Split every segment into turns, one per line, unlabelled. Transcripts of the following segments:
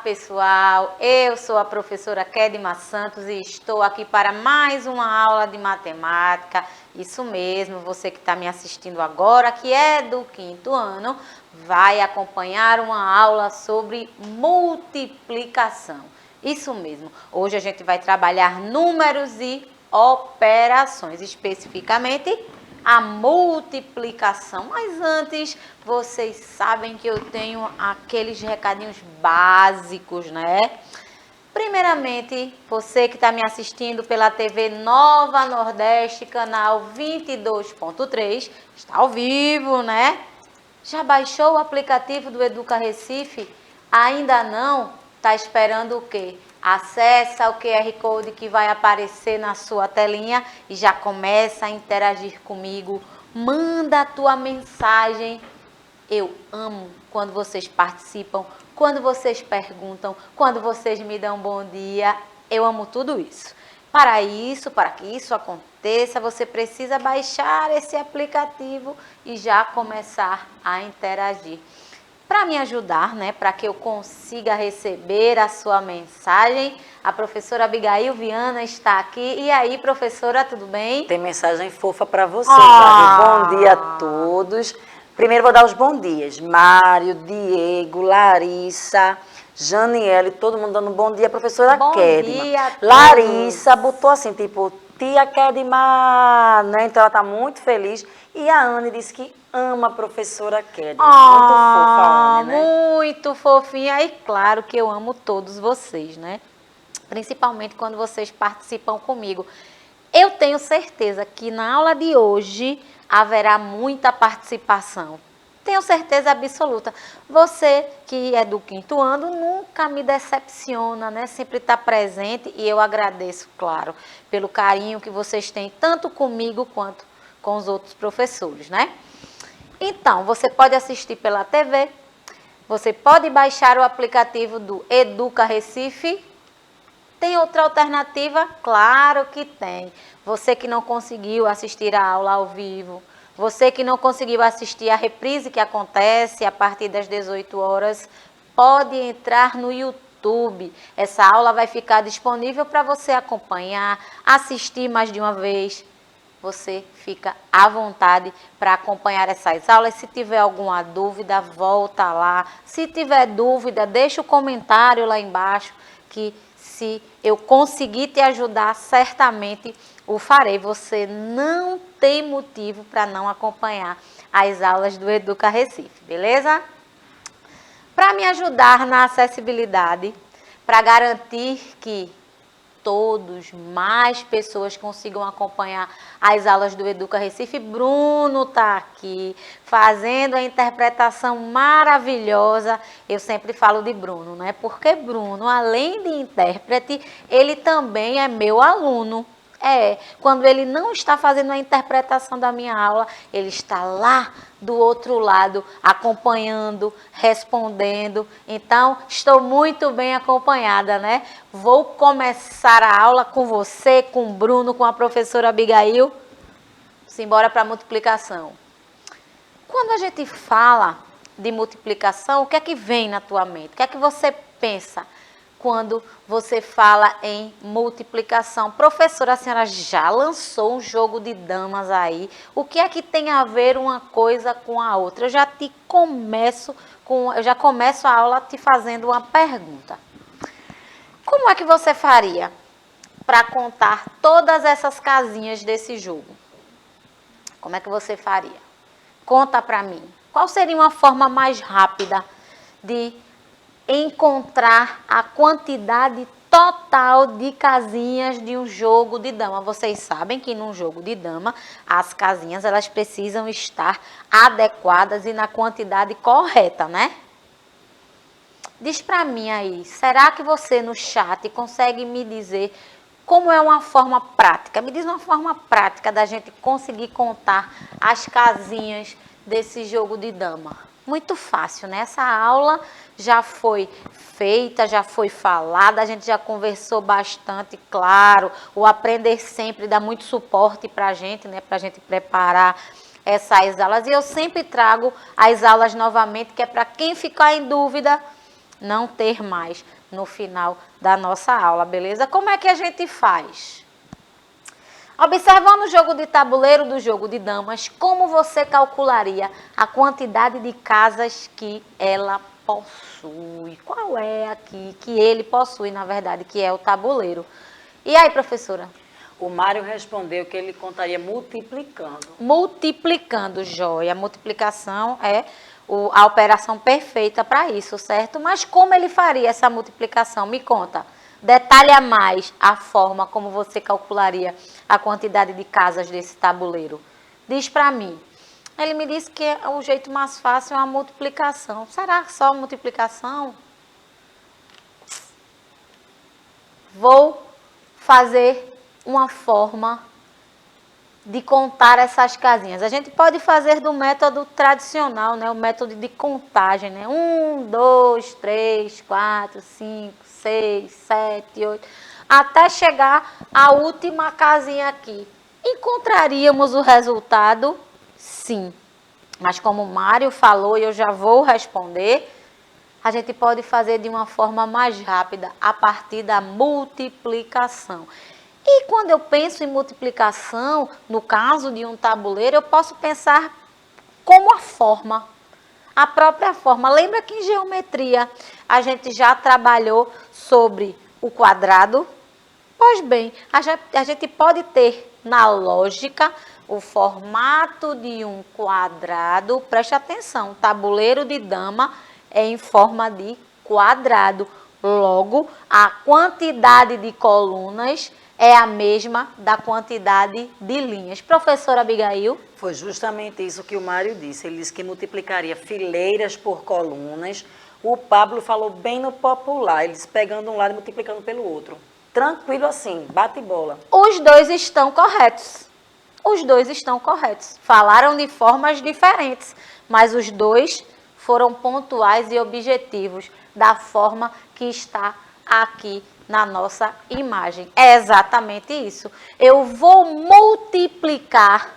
pessoal, eu sou a professora Kedma Santos e estou aqui para mais uma aula de matemática. Isso mesmo, você que está me assistindo agora, que é do 5º ano, vai acompanhar uma aula sobre multiplicação. Isso mesmo, hoje a gente vai trabalhar números e operações, especificamente a multiplicação. Mas antes, vocês sabem que eu tenho aqueles recadinhos básicos, né? Primeiramente, você que está me assistindo pela TV Nova Nordeste, canal 22.3, está ao vivo, né? Já baixou o aplicativo do Educa Recife? Ainda não? Está esperando o quê? Acessa o QR Code que vai aparecer na sua telinha e já começa a interagir comigo. Manda a tua mensagem. Eu amo quando vocês participam, quando vocês perguntam, quando vocês me dão bom dia. Eu amo tudo isso. Para que isso aconteça, você precisa baixar esse aplicativo e já começar a interagir. Para me ajudar, né, para que eu consiga receber a sua mensagem, a professora Abigail Viana está aqui. E aí, professora, tudo bem?
Tem mensagem fofa para você, Bom dia a todos. Primeiro vou dar os bons dias. Mário, Diego, Larissa, Janiele, todo mundo dando bom dia. Professora Kedma.
Bom dia a todos.
Larissa botou assim, tipo, tia Kedma, né? Então ela tá muito feliz. E a Anne disse que ama a professora Kedma. Muito fofa a Anne, né?
Muito fofinha. E claro que eu amo todos vocês, né? Principalmente quando vocês participam comigo. Eu tenho certeza que na aula de hoje haverá muita participação. Tenho certeza absoluta. Você que é do 5º ano nunca me decepciona, né? Sempre está presente e eu agradeço, claro, pelo carinho que vocês têm tanto comigo quanto com os outros professores, né? Então, você pode assistir pela TV, você pode baixar o aplicativo do Educa Recife. Tem outra alternativa? Claro que tem. Você que não conseguiu assistir a aula ao vivo, você que não conseguiu assistir a reprise que acontece a partir das 18 horas, pode entrar no YouTube. Essa aula vai ficar disponível para você acompanhar, assistir mais de uma vez. Você fica à vontade para acompanhar essas aulas. Se tiver alguma dúvida, volta lá. Se tiver dúvida, deixa o comentário lá embaixo, que se eu conseguir te ajudar, certamente o farei. Você não tem motivo para não acompanhar as aulas do Educa Recife, beleza? Para me ajudar na acessibilidade, para garantir que mais pessoas consigam acompanhar as aulas do Educa Recife, Bruno está aqui fazendo a interpretação maravilhosa. Eu sempre falo de Bruno, né? Porque Bruno, além de intérprete, ele também é meu aluno. Quando ele não está fazendo a interpretação da minha aula, ele está lá do outro lado, acompanhando, respondendo. Então, estou muito bem acompanhada, né? Vou começar a aula com você, com o Bruno, com a professora Abigail. Simbora para a multiplicação. Quando a gente fala de multiplicação, o que é que vem na tua mente? O que é que você pensa quando você fala em multiplicação? Professora, a senhora já lançou um jogo de damas aí. O que é que tem a ver uma coisa com a outra? Eu já começo a aula te fazendo uma pergunta. Como é que você faria para contar todas essas casinhas desse jogo? Como é que você faria? Conta para mim. Qual seria uma forma mais rápida de encontrar a quantidade total de casinhas de um jogo de dama? Vocês sabem que num jogo de dama, as casinhas elas precisam estar adequadas e na quantidade correta, né? Diz para mim aí, será que você no chat consegue me dizer como é uma forma prática? Me diz uma forma prática da gente conseguir contar as casinhas desse jogo de dama. Muito fácil, né? Essa aula já foi feita, já foi falada, a gente já conversou bastante, claro. O Aprender Sempre dá muito suporte para a gente, né? Para a gente preparar essas aulas. E eu sempre trago as aulas novamente, que é para quem ficar em dúvida, não ter mais no final da nossa aula, beleza? Como é que a gente faz? Observando o jogo de tabuleiro do jogo de damas, como você calcularia a quantidade de casas que ela possui? Qual é aqui que ele possui, na verdade, que é o tabuleiro? E aí, professora?
O Mário respondeu que ele contaria multiplicando.
Multiplicando, joia. A multiplicação é a operação perfeita para isso, certo? Mas como ele faria essa multiplicação? Me conta. Detalha mais a forma como você calcularia a quantidade de casas desse tabuleiro. Diz para mim. Ele me disse que o jeito mais fácil é a multiplicação. Será só a multiplicação? Vou fazer uma forma de contar essas casinhas. A gente pode fazer do método tradicional, né? O método de contagem, né? 1, 2, 3, 4, 5, 6, 7, 8, até chegar à última casinha aqui. Encontraríamos o resultado? Sim. Mas como o Mário falou, e eu já vou responder, a gente pode fazer de uma forma mais rápida, a partir da multiplicação. E quando eu penso em multiplicação, no caso de um tabuleiro, eu posso pensar como a forma, a própria forma. Lembra que em geometria a gente já trabalhou sobre o quadrado? Pois bem, a gente pode ter na lógica o formato de um quadrado. Preste atenção, o tabuleiro de dama é em forma de quadrado. Logo, a quantidade de colunas é a mesma da quantidade de linhas. Professora Abigail?
Foi justamente isso que o Mário disse. Ele disse que multiplicaria fileiras por colunas. O Pablo falou bem no popular, eles pegando um lado e multiplicando pelo outro. Tranquilo assim, bate bola.
Os dois estão corretos. Os dois estão corretos. Falaram de formas diferentes, mas os dois foram pontuais e objetivos da forma que está aqui na nossa imagem. É exatamente isso. Eu vou multiplicar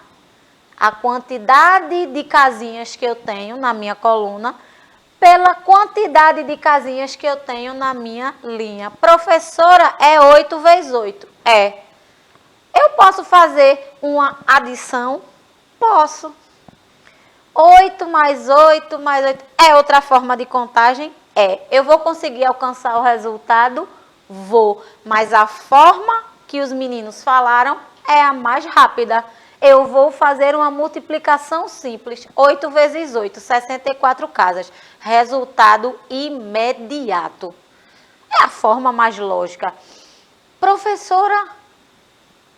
a quantidade de casinhas que eu tenho na minha coluna pela quantidade de casinhas que eu tenho na minha linha. Professora, é 8 vezes 8? É. Eu posso fazer uma adição? Posso. 8 mais 8 mais 8 é outra forma de contagem? É. Eu vou conseguir alcançar o resultado? Vou. Mas a forma que os meninos falaram é a mais rápida. Eu vou fazer uma multiplicação simples. 8 vezes 8, 64 casas. Resultado imediato. É a forma mais lógica. Professora,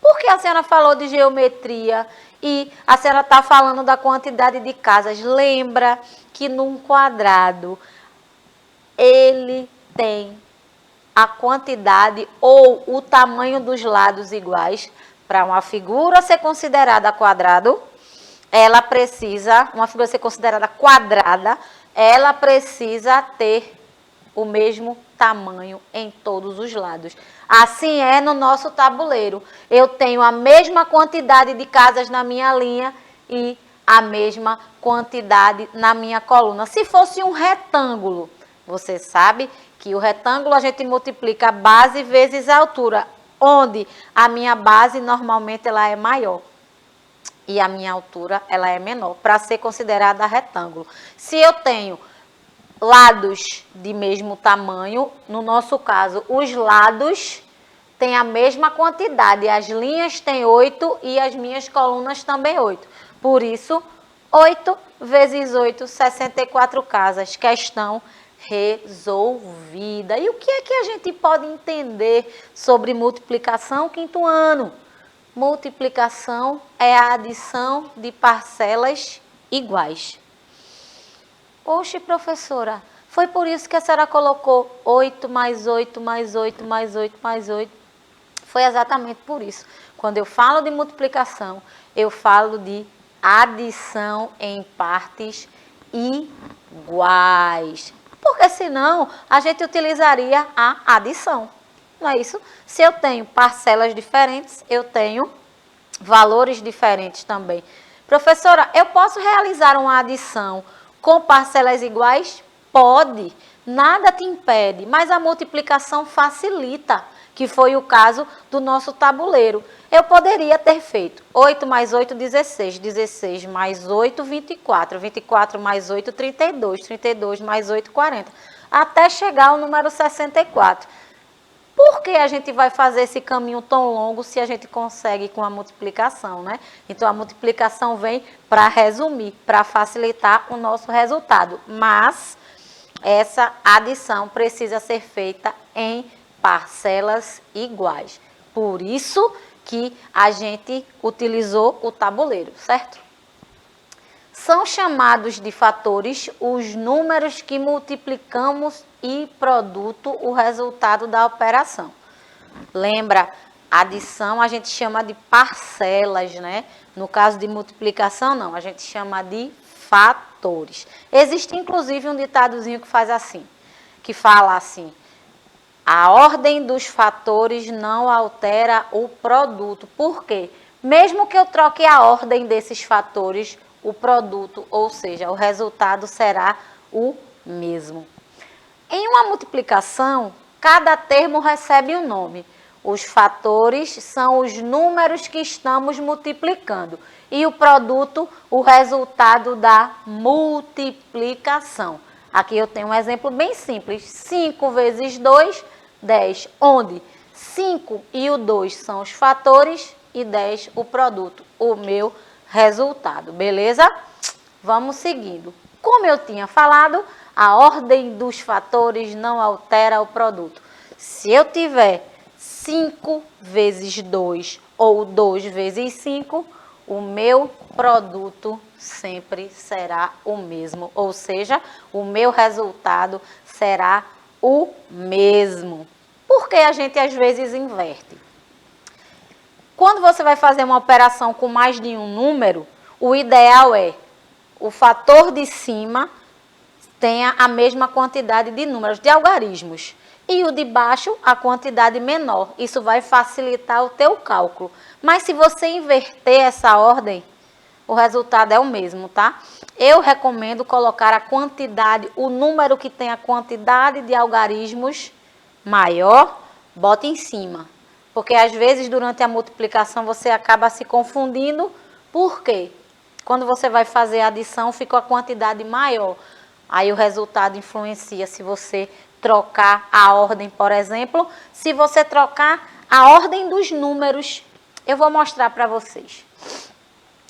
por que a senhora falou de geometria e a senhora está falando da quantidade de casas? Lembra que num quadrado ele tem a quantidade ou o tamanho dos lados iguais. Para uma figura ser considerada quadrado, ela precisa, uma figura ser considerada quadrada, ela precisa ter o mesmo tamanho em todos os lados. Assim é no nosso tabuleiro. Eu tenho a mesma quantidade de casas na minha linha e a mesma quantidade na minha coluna. Se fosse um retângulo, você sabe que o retângulo a gente multiplica a base vezes a altura, onde a minha base normalmente ela é maior e a minha altura ela é menor, para ser considerada retângulo. Se eu tenho lados de mesmo tamanho, no nosso caso, os lados têm a mesma quantidade, as linhas têm 8 e as minhas colunas também 8. Por isso, 8 vezes 8, 64 casas. Questão resolvida. E o que é que a gente pode entender sobre multiplicação, quinto ano? Multiplicação é a adição de parcelas iguais. Oxe, professora, foi por isso que a senhora colocou 8 mais 8 mais 8 mais 8 mais 8. Foi exatamente por isso. Quando eu falo de multiplicação, eu falo de adição em partes iguais. Porque senão a gente utilizaria a adição, não é isso? Se eu tenho parcelas diferentes, eu tenho valores diferentes também. Professora, eu posso realizar uma adição com parcelas iguais? Pode. nada te impede, mas a multiplicação facilita, que foi o caso do nosso tabuleiro. Eu poderia ter feito 8 mais 8, 16, 16 mais 8, 24, 24 mais 8, 32, 32 mais 8, 40, até chegar ao número 64. Por que a gente vai fazer esse caminho tão longo se a gente consegue com a multiplicação, né? Então, a multiplicação vem para resumir, para facilitar o nosso resultado. Mas, essa adição precisa ser feita em parcelas iguais. Por isso que a gente utilizou o tabuleiro, certo? São chamados de fatores os números que multiplicamos e produto o resultado da operação. Lembra, adição a gente chama de parcelas, né? No caso de multiplicação, não, a gente chama de fatores. Existe inclusive um ditadozinho que faz assim, que fala assim: a ordem dos fatores não altera o produto. Por quê? Mesmo que eu troque a ordem desses fatores, o produto, ou seja, o resultado será o mesmo. Em uma multiplicação, cada termo recebe um nome. Os fatores são os números que estamos multiplicando. E o produto, o resultado da multiplicação. Aqui eu tenho um exemplo bem simples. 5 vezes 2, 10. Onde 5 e o 2 são os fatores e 10 o produto, o meu resultado, beleza? Vamos seguindo. Como eu tinha falado, a ordem dos fatores não altera o produto. Se eu tiver 5 vezes 2 ou 2 vezes 5, o meu produto sempre será o mesmo, ou seja, o meu resultado será o mesmo. Por que a gente às vezes inverte? Quando você vai fazer uma operação com mais de um número, o ideal é o fator de cima tenha a mesma quantidade de números, de algarismos, e o de baixo a quantidade menor. Isso vai facilitar o teu cálculo. Mas se você inverter essa ordem, o resultado é o mesmo, tá? Eu recomendo colocar a quantidade, o número que tem a quantidade de algarismos maior, bota em cima. Porque às vezes durante a multiplicação você acaba se confundindo. Por quê? Quando você vai fazer a adição, fica a quantidade maior. Aí o resultado influencia se você trocar a ordem, por exemplo. Se você trocar a ordem dos números, eu vou mostrar para vocês.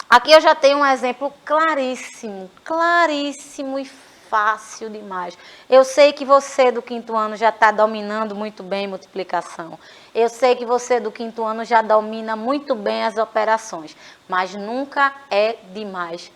Aqui eu já tenho um exemplo claríssimo, claríssimo e fácil demais. Eu sei que você do 5º ano já está dominando muito bem multiplicação. Eu sei que você do 5º ano já domina muito bem as operações. Mas nunca é demais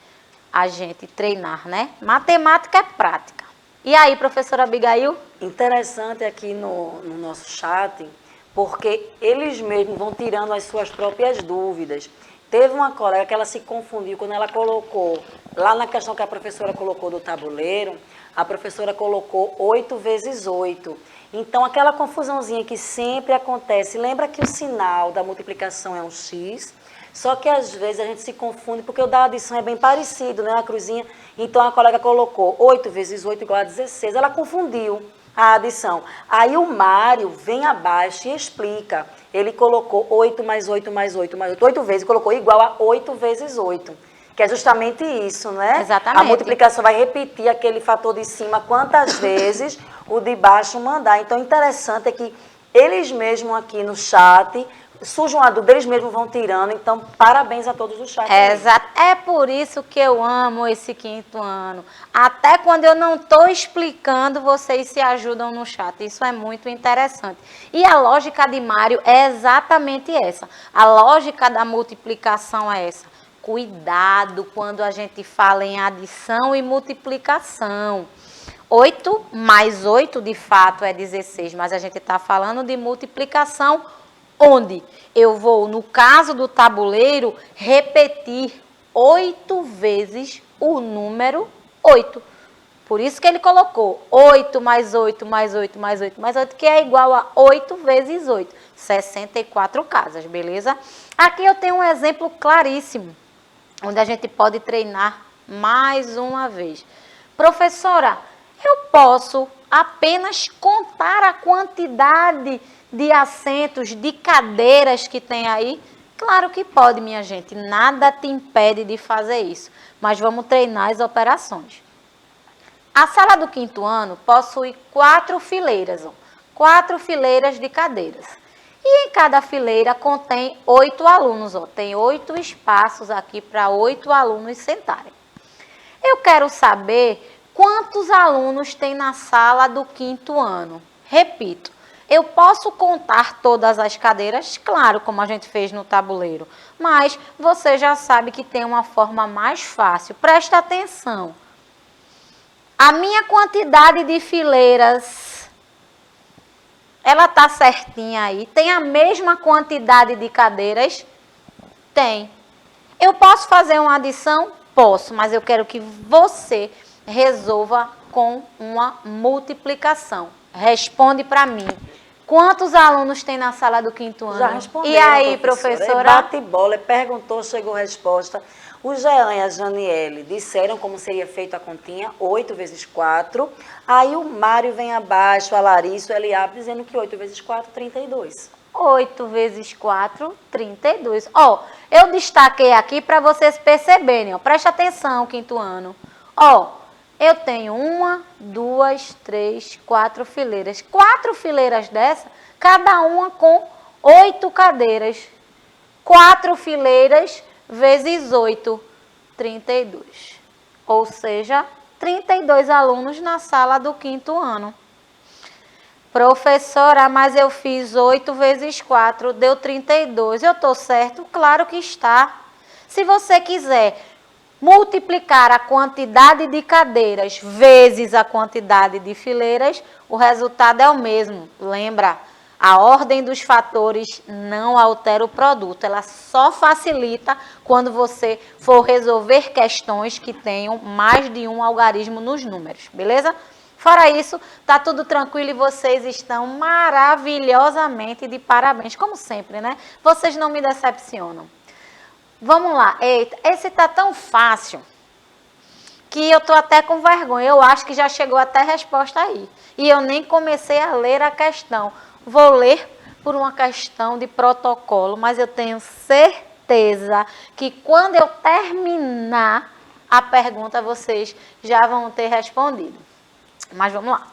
a gente treinar, né? Matemática é prática. E aí, professora Abigail?
Interessante aqui no nosso chat, porque eles mesmos vão tirando as suas próprias dúvidas. Teve uma colega que ela se confundiu quando ela colocou, lá na questão que a professora colocou do tabuleiro, a professora colocou 8 vezes 8. Então, aquela confusãozinha que sempre acontece, lembra que o sinal da multiplicação é um X, só que às vezes a gente se confunde porque o da adição é bem parecido, né, a cruzinha. Então, a colega colocou 8 vezes 8 igual a 16, ela confundiu a adição. Aí o Mário vem abaixo e explica. Ele colocou 8 mais 8 mais 8 mais 8, 8 vezes, colocou igual a 8 vezes 8. Que é justamente isso, né?
Exatamente.
A multiplicação vai repetir aquele fator de cima quantas vezes o de baixo mandar. Então, interessante é que eles mesmos aqui no chat, surge uma dúvida, eles mesmos vão tirando. Então, parabéns a todos do chat.
Exato. É por isso que eu amo esse 5º ano. Até quando eu não estou explicando, vocês se ajudam no chat. Isso é muito interessante. E a lógica de Mário é exatamente essa. A lógica da multiplicação é essa. Cuidado quando a gente fala em adição e multiplicação. 8 mais 8, de fato, é 16, mas a gente está falando de multiplicação, onde eu vou, no caso do tabuleiro, repetir 8 vezes o número 8. Por isso que ele colocou 8 mais 8 mais 8 mais 8 mais 8, que é igual a 8 vezes 8. 64 casas, beleza? Aqui eu tenho um exemplo claríssimo, onde a gente pode treinar mais uma vez. Professora, eu posso apenas contar a quantidade de assentos, de cadeiras que tem aí? Claro que pode, minha gente. Nada te impede de fazer isso. Mas vamos treinar as operações. A sala do 5º ano possui 4 fileiras. 4 fileiras de cadeiras. E em cada fileira contém 8 alunos. Tem 8 espaços aqui para 8 alunos sentarem. Eu quero saber quantos alunos tem na sala do 5º ano. Repito, eu posso contar todas as cadeiras? Claro, como a gente fez no tabuleiro. Mas você já sabe que tem uma forma mais fácil. Presta atenção. A minha quantidade de fileiras, ela está certinha aí? Tem a mesma quantidade de cadeiras? Tem. Eu posso fazer uma adição? Posso, mas eu quero que você resolva com uma multiplicação. Responde para mim. Quantos alunos tem na sala do 5º ano?
Já respondeu,
E aí, professora?
Bate bola, perguntou, chegou a resposta. O Jean e a Janiele disseram como seria feita a continha, 8 vezes 4. Aí o Mário vem abaixo, a Larissa, o Eliabe, dizendo que 8 vezes 4, 32.
8 vezes 4, 32. Ó, eu destaquei aqui para vocês perceberem, ó. Preste atenção, 5º ano. Ó, eu tenho 1, 2, 3, 4 fileiras. 4 fileiras dessa, cada uma com 8 cadeiras. 4 fileiras vezes 8, 32. Ou seja, 32 alunos na sala do 5º ano. Professora, mas eu fiz 8 vezes 4, deu 32. Eu estou certo? Claro que está. Se você quiser multiplicar a quantidade de cadeiras vezes a quantidade de fileiras, o resultado é o mesmo. Lembra? A ordem dos fatores não altera o produto, ela só facilita quando você for resolver questões que tenham mais de um algarismo nos números, beleza? Fora isso, tá tudo tranquilo e vocês estão maravilhosamente de parabéns, como sempre, né? Vocês não me decepcionam. Vamos lá, eita, esse tá tão fácil que eu tô até com vergonha, eu acho que já chegou até a resposta aí. E eu nem comecei a ler a questão. Vou ler por uma questão de protocolo, mas eu tenho certeza que quando eu terminar a pergunta, vocês já vão ter respondido. Mas vamos lá.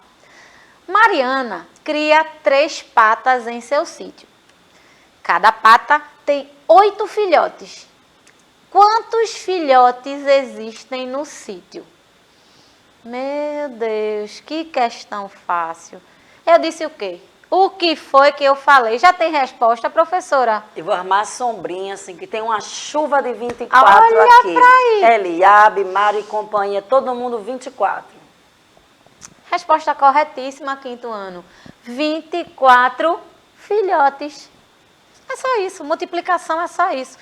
Mariana cria 3 patas em seu sítio. Cada pata tem 8 filhotes. Quantos filhotes existem no sítio? Meu Deus, que questão fácil. Eu disse o quê? O que foi que eu falei? Já tem resposta, professora?
Eu vou armar a sombrinha, assim, que tem uma chuva de 24
Olha
aqui.
pra aí.
Eliabe, Mário e companhia, todo mundo 24.
Resposta corretíssima, 5º ano. 24 filhotes. É só isso, multiplicação é só isso.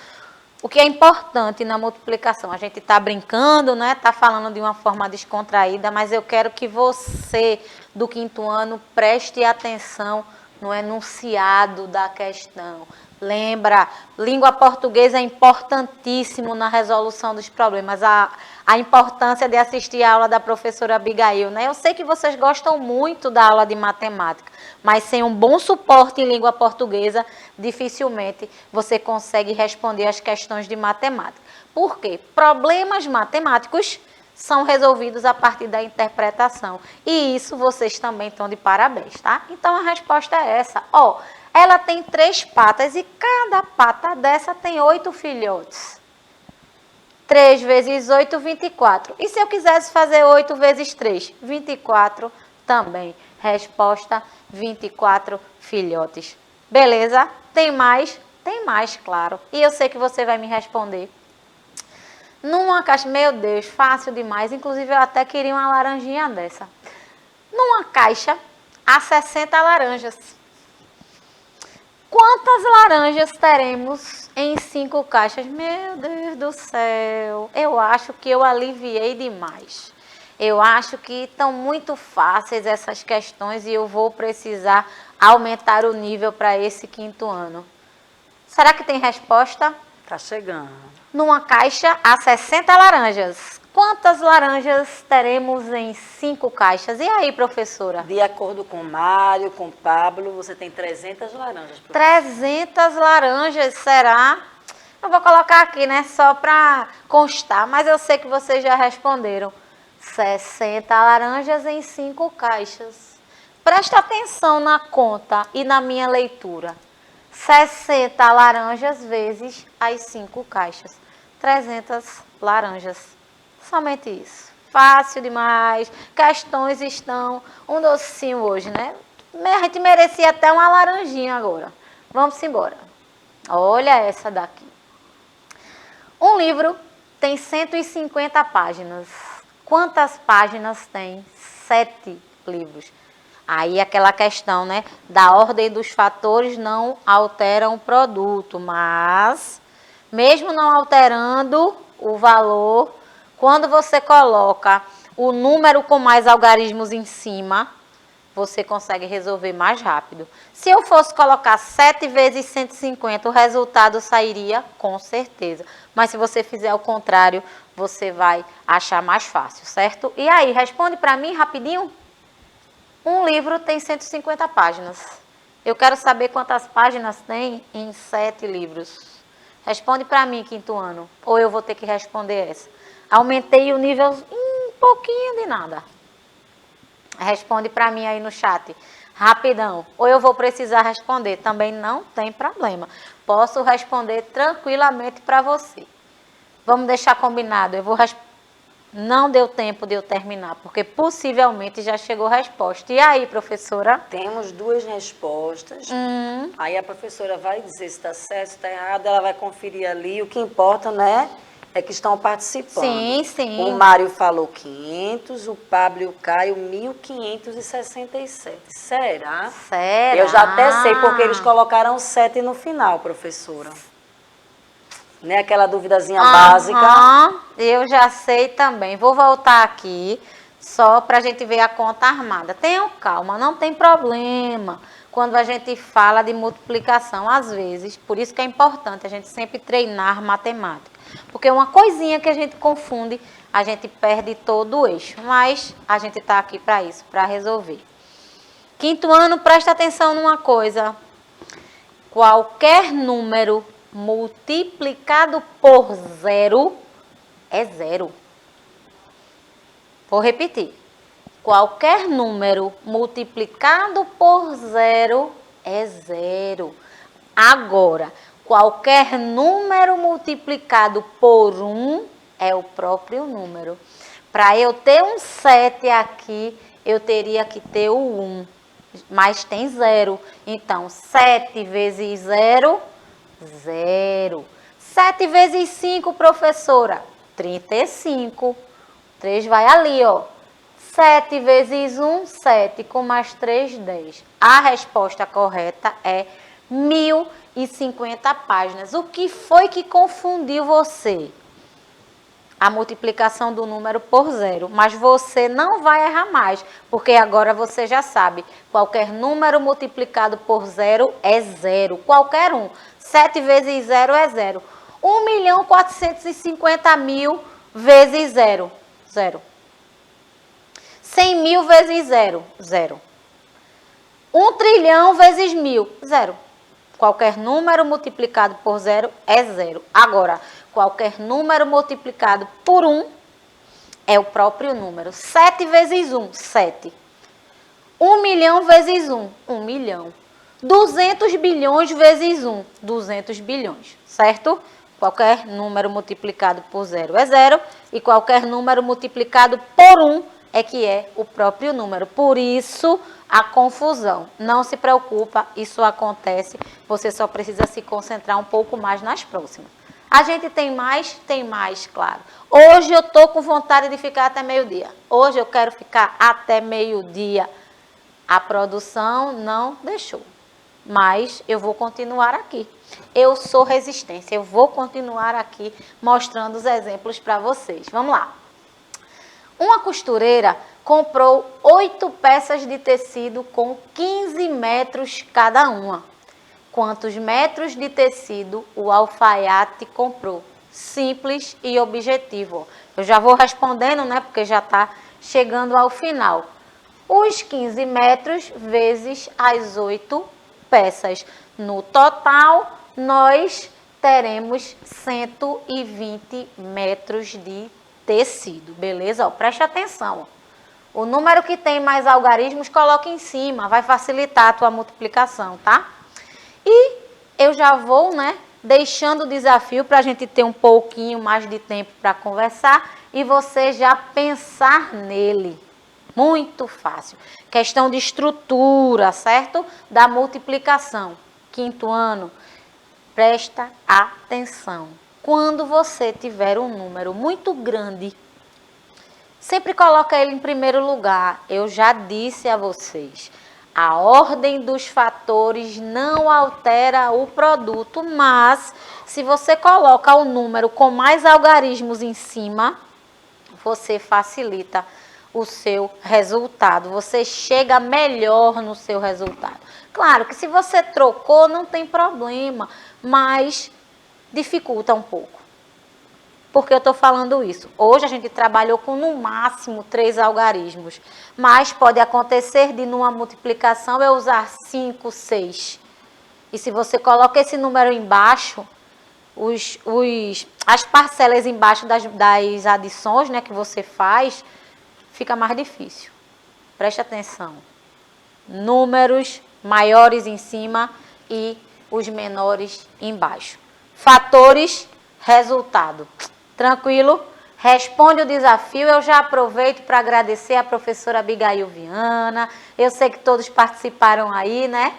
O que é importante na multiplicação? A gente está brincando, né? Está falando de uma forma descontraída, mas eu quero que você, do 5º ano, preste atenção no enunciado da questão. Lembra, língua portuguesa é importantíssimo na resolução dos problemas. A importância de assistir a aula da professora Abigail, né? Eu sei que vocês gostam muito da aula de matemática, mas sem um bom suporte em língua portuguesa, dificilmente você consegue responder as questões de matemática. Por quê? Problemas matemáticos são resolvidos a partir da interpretação. E isso vocês também estão de parabéns, tá? Então a resposta é essa. Ó, ela tem 3 patas e cada pata dessa tem 8 filhotes. 3 vezes 8, 24. E se eu quisesse fazer 8 vezes 3? 24 também. Resposta, 24 filhotes. Beleza? Tem mais? Tem mais, claro. E eu sei que você vai me responder. Numa caixa, meu Deus, fácil demais. Inclusive, eu até queria uma laranjinha dessa. Numa caixa, há 60 laranjas. Quantas laranjas teremos em 5 caixas? Meu Deus do céu. Eu acho que eu aliviei demais. Eu acho que estão muito fáceis essas questões e eu vou precisar aumentar o nível para esse 5º ano. Será que tem resposta?
Tá chegando.
Numa caixa há 60 laranjas. quantas laranjas teremos em 5 caixas? E aí, professora?
De acordo com Mário, com Pablo, você tem 300 laranjas.
300 laranjas, será? Eu vou colocar aqui, né, só para constar, mas eu sei que vocês já responderam. 60 laranjas em 5 caixas. Presta atenção na conta e na minha leitura. 60 laranjas vezes as 5 caixas. 300 laranjas. Somente isso. Fácil demais. Questões estão um docinho hoje, né? A gente merecia até uma laranjinha agora. Vamos embora. Olha essa daqui. Um livro tem 150 páginas. Quantas páginas tem? 7 livros. Aí aquela questão, né? Da ordem dos fatores não alteram o produto, mas mesmo não alterando o valor, quando você coloca o número com mais algarismos em cima, você consegue resolver mais rápido. Se eu fosse colocar 7 vezes 150, o resultado sairia com certeza. Mas se você fizer o contrário, você vai achar mais fácil, certo? E aí, responde para mim rapidinho. Um livro tem 150 páginas. Eu quero saber quantas páginas tem em 7 livros. Responde para mim, quinto ano. Ou eu vou ter que responder essa. Aumentei o nível um pouquinho de nada. Responde para mim aí no chat. Rapidão. Ou eu vou precisar responder. Também não tem problema. Posso responder tranquilamente para você. Vamos deixar combinado. Eu vou responder. Não deu tempo de eu terminar, porque possivelmente já chegou a resposta. E aí, professora?
Temos 2 respostas. Aí a professora vai dizer se está certo, se está errado, ela vai conferir ali. O que importa, né, é que estão participando.
Sim, sim.
O Mário falou 500, o Pablo e o Caio 1.567. Será?
Será?
Eu já até sei porque eles colocaram 7 no final, professora. Né, aquela duvidazinha básica.
Eu já sei também. Vou voltar aqui só para a gente ver a conta armada. Tenham calma, não tem problema quando a gente fala de multiplicação, às vezes. Por isso que é importante a gente sempre treinar matemática. Porque uma coisinha que a gente confunde, a gente perde todo o eixo. Mas a gente está aqui para isso, para resolver. Quinto ano, presta atenção numa coisa. Qualquer número multiplicado por 0 é 0. Vou repetir. Qualquer número multiplicado por 0 é 0. Agora, qualquer número multiplicado por 1 é o próprio número. Para eu ter um 7 aqui, eu teria que ter o 1. Mas tem 0. Então, 7 vezes 0... 0. 7 vezes 5, professora? 35. 3 vai ali, ó. 7 vezes 1, 7. Com mais 3, 10. A resposta correta é 1050 páginas. O que foi que confundiu você? A multiplicação do número por 0. Mas você não vai errar mais, porque agora você já sabe. Qualquer número multiplicado por 0 é 0. Qualquer um. 7 vezes 0 é 0. 1.450.000 vezes 0. 0. 100.000 vezes 0. 0. 1 trilhão vezes 1.000. 0. Qualquer número multiplicado por 0 é 0. Agora, qualquer número multiplicado por 1 é o próprio número. 7 vezes 1, 7. 1 milhão vezes 1, 1 milhão. 200 bilhões vezes 1, 200 bilhões, certo? Qualquer número multiplicado por 0 é 0 e qualquer número multiplicado por 1 é que é o próprio número. Por isso, a confusão. Não se preocupa, isso acontece, você só precisa se concentrar um pouco mais nas próximas. A gente tem mais, claro. Hoje eu estou com vontade de ficar até meio-dia. Hoje eu quero ficar até meio-dia. A produção não deixou. Mas eu vou continuar aqui. Eu sou resistência, eu vou continuar aqui mostrando os exemplos para vocês. Vamos lá. Uma costureira comprou 8 peças de tecido com 15 metros cada uma. Quantos metros de tecido o alfaiate comprou? simples e objetivo. Eu já vou respondendo, né, porque já está chegando ao final. Os 15 metros vezes as 8 peças. No total, nós teremos 120 metros de tecido, beleza? Ó, preste atenção. O número que tem mais algarismos, coloca em cima, vai facilitar a tua multiplicação, tá? E eu já vou, né, deixando o desafio para a gente ter um pouquinho mais de tempo para conversar e você já pensar nele. Muito fácil. Questão de estrutura, certo? Da multiplicação. Quinto ano, presta atenção. Quando você tiver um número muito grande, sempre coloca ele em primeiro lugar. Eu já disse a vocês, a ordem dos fatores não altera o produto, mas se você coloca o número com mais algarismos em cima, você facilita o seu resultado, você chega melhor no seu resultado. Claro que se você trocou, não tem problema, mas dificulta um pouco. Por que eu estou falando isso? Hoje a gente trabalhou com no máximo 3 algarismos, mas pode acontecer de numa multiplicação eu usar 5, 6. E se você coloca esse número embaixo, as parcelas embaixo das adições, né, que você faz, fica mais difícil. Preste atenção. Números maiores em cima e os menores embaixo. Fatores, resultado. Tranquilo? Responde o desafio. Eu já aproveito para agradecer a professora Abigail Viana. Eu sei que todos participaram aí, né?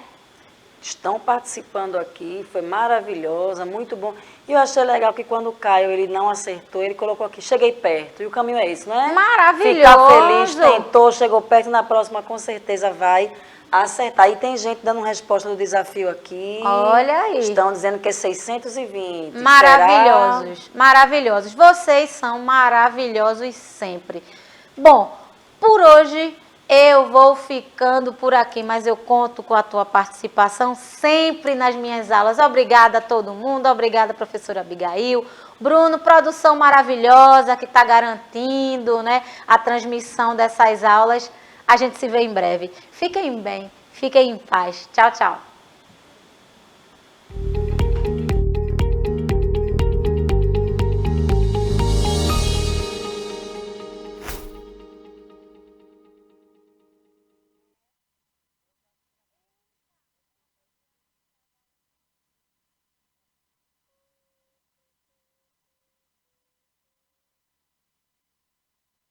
Estão participando aqui, foi maravilhosa, muito bom. E eu achei legal que quando o Caio ele não acertou, ele colocou aqui, cheguei perto. E o caminho é esse, não é?
Maravilhoso!
Ficar feliz, tentou, chegou perto, na próxima com certeza vai acertar. E tem gente dando resposta do desafio aqui.
Olha aí.
Estão dizendo que é 620.
Maravilhosos,
Será?
maravilhosos. Vocês são maravilhosos sempre. Bom, por hoje eu vou ficando por aqui, mas eu conto com a tua participação sempre nas minhas aulas. Obrigada a todo mundo, obrigada professora Abigail. Bruno, produção maravilhosa que está garantindo, né, a transmissão dessas aulas. A gente se vê em breve. Fiquem bem, fiquem em paz. Tchau, tchau.